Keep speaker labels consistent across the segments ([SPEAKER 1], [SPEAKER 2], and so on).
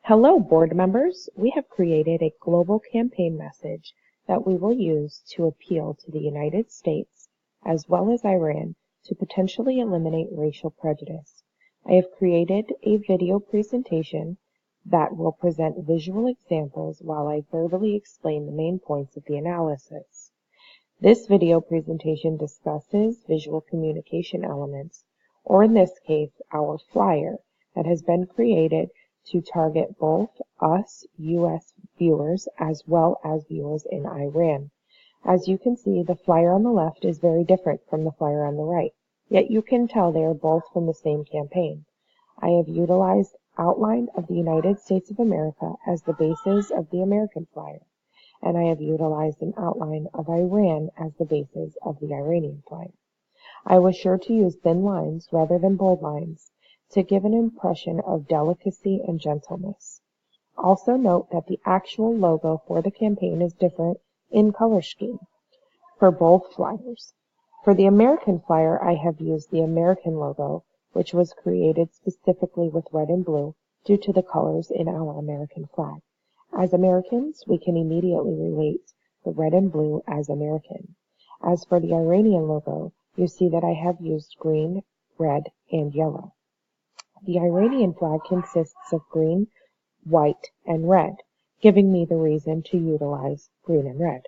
[SPEAKER 1] Hello, board members. We have created a global campaign message that we will use to appeal to the United States as well as Iran to potentially eliminate racial prejudice. I have created a video presentation that will present visual examples while I verbally explain the main points of the analysis. This video presentation discusses visual communication elements, or in this case, our flyer, that has been created to target both us U.S. viewers as well as viewers in Iran. As you can see, the flyer on the left is very different from the flyer on the right, yet you can tell they are both from the same campaign. I have utilized outline of the United States of America as the basis of the American flyer, and I have utilized an outline of Iran as the basis of the Iranian flyer. I was sure to use thin lines rather than bold lines to give an impression of delicacy and gentleness. Also note that the actual logo for the campaign is different in color scheme for both flyers. For the American flyer, I have used the American logo, which was created specifically with red and blue due to the colors in our American flag. As Americans, we can immediately relate the red and blue as American. As for the Iranian logo, you see that I have used green, red, and yellow. The Iranian flag consists of green, white, and red, giving me the reason to utilize green and red.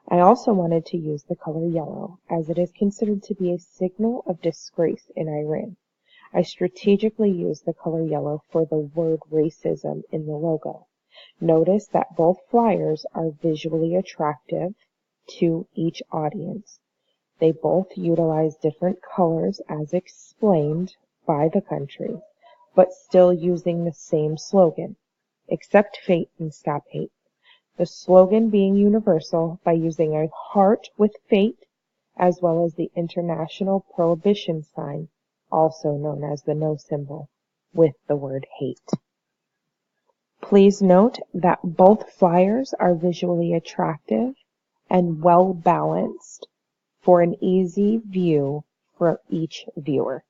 [SPEAKER 1] I also wanted to use the color yellow, as it is considered to be a signal of disgrace in Iran. I strategically used the color yellow for the word racism in the logo. Notice that both flyers are visually attractive to each audience. They both utilize different colors as explained by the country, but still using the same slogan, accept fate and stop hate. The slogan being universal by using a heart with fate, as well as the international prohibition sign, also known as the no symbol, with the word hate. Please note that both flyers are visually attractive and well balanced for an easy view for each viewer.